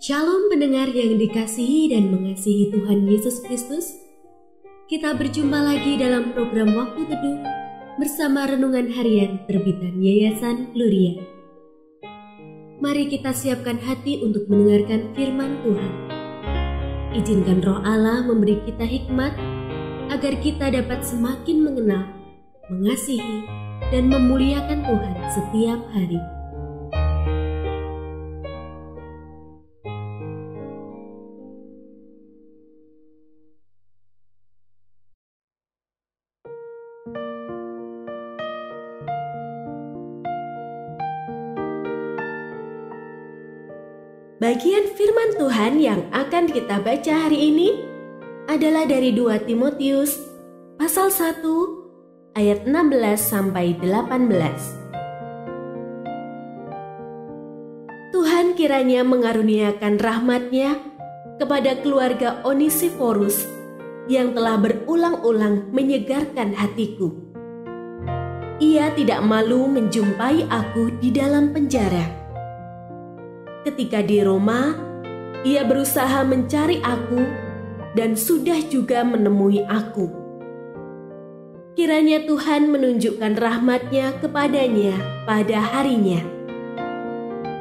Shalom pendengar yang dikasihi dan mengasihi Tuhan Yesus Kristus. Kita berjumpa lagi dalam program Waktu Teduh bersama Renungan Harian terbitan Yayasan Gloria. Mari kita siapkan hati untuk mendengarkan firman Tuhan. Izinkan Roh Allah memberi kita hikmat agar kita dapat semakin mengenal, mengasihi, dan memuliakan Tuhan setiap hari. Bagian firman Tuhan yang akan kita baca hari ini adalah dari 2 Timotius pasal 1 ayat 16 sampai 18. Tuhan kiranya mengaruniakan rahmat-Nya kepada keluarga Onesiforus yang telah berulang-ulang menyegarkan hatiku. Ia tidak malu menjumpai aku di dalam penjara. Ketika di Roma, ia berusaha mencari aku dan sudah juga menemui aku. Kiranya Tuhan menunjukkan rahmat-Nya kepadanya pada harinya.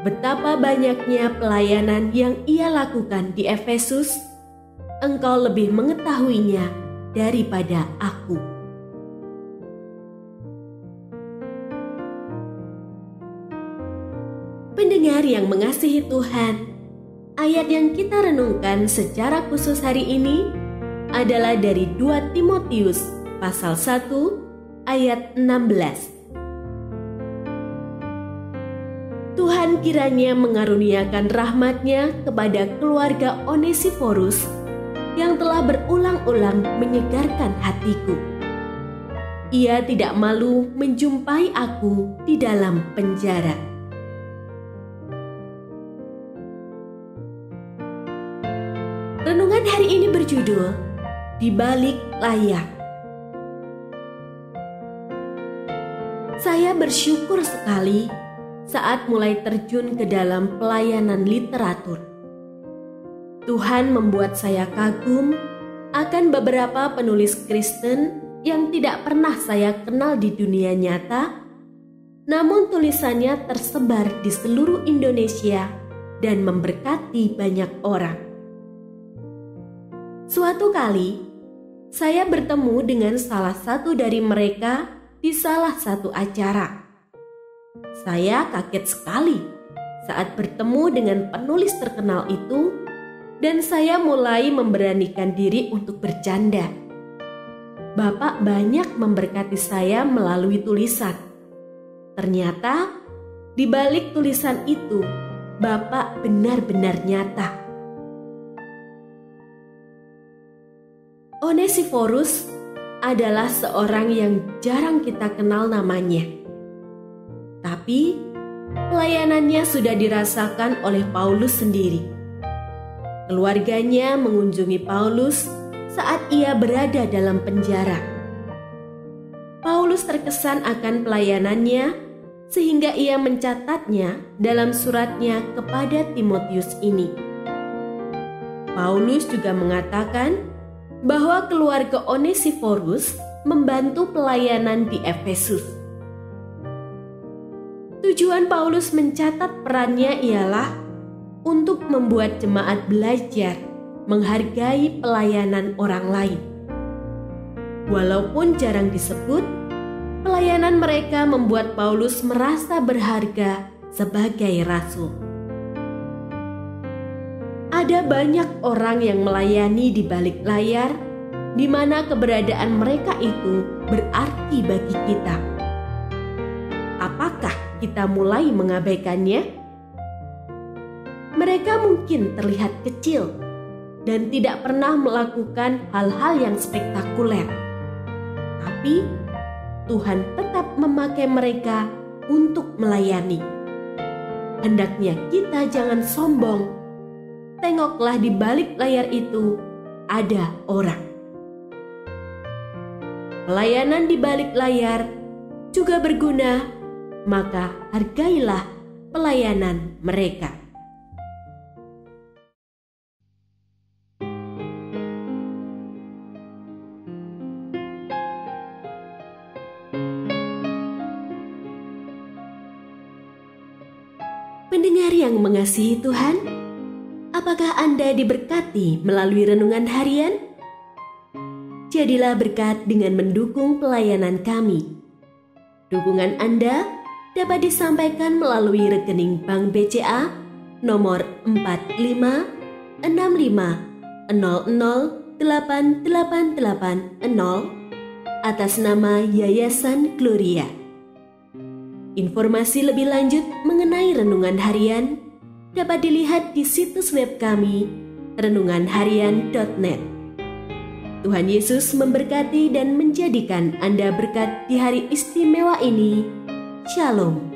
Betapa banyaknya pelayanan yang ia lakukan di Efesus, engkau lebih mengetahuinya daripada aku. Pendengar yang mengasihi Tuhan, ayat yang kita renungkan secara khusus hari ini adalah dari 2 Timotius pasal 1 ayat 16. Tuhan kiranya mengaruniakan rahmat-Nya kepada keluarga Onesiforus yang telah berulang-ulang menyegarkan hatiku. Ia tidak malu menjumpai aku di dalam penjara. Renungan hari ini berjudul Di Balik Layar. Saya bersyukur sekali saat mulai terjun ke dalam pelayanan literatur. Tuhan membuat saya kagum akan beberapa penulis Kristen yang tidak pernah saya kenal di dunia nyata, namun tulisannya tersebar di seluruh Indonesia dan memberkati banyak orang. Suatu kali, saya bertemu dengan salah satu dari mereka di salah satu acara. Saya kaget sekali saat bertemu dengan penulis terkenal itu, dan saya mulai memberanikan diri untuk bercanda. Bapak banyak memberkati saya melalui tulisan. Ternyata, di balik tulisan itu, Bapak benar-benar nyata. Onesiforus adalah seorang yang jarang kita kenal namanya. Tapi pelayanannya sudah dirasakan oleh Paulus sendiri. Keluarganya mengunjungi Paulus saat ia berada dalam penjara. Paulus terkesan akan pelayanannya sehingga ia mencatatnya dalam suratnya kepada Timotius ini. Paulus juga mengatakan bahwa keluarga Onesiforus membantu pelayanan di Efesus. Tujuan Paulus mencatat perannya ialah untuk membuat jemaat belajar menghargai pelayanan orang lain. Walaupun jarang disebut, pelayanan mereka membuat Paulus merasa berharga sebagai rasul. Ada banyak orang yang melayani di balik layar, di mana keberadaan mereka itu berarti bagi kita. Apakah kita mulai mengabaikannya? Mereka mungkin terlihat kecil dan tidak pernah melakukan hal-hal yang spektakuler. Tapi Tuhan tetap memakai mereka untuk melayani. Hendaknya kita jangan sombong. Tengoklah di balik layar itu ada orang. Pelayanan di balik layar juga berguna, maka hargailah pelayanan mereka. Pendengar yang mengasihi Tuhan, apakah Anda diberkati melalui renungan harian? Jadilah berkat dengan mendukung pelayanan kami. Dukungan Anda dapat disampaikan melalui rekening Bank BCA nomor 4565008880 atas nama Yayasan Gloria. Informasi lebih lanjut mengenai renungan harian dapat dilihat di situs web kami renunganharian.net. Tuhan Yesus memberkati dan menjadikan Anda berkat di hari istimewa ini. Shalom.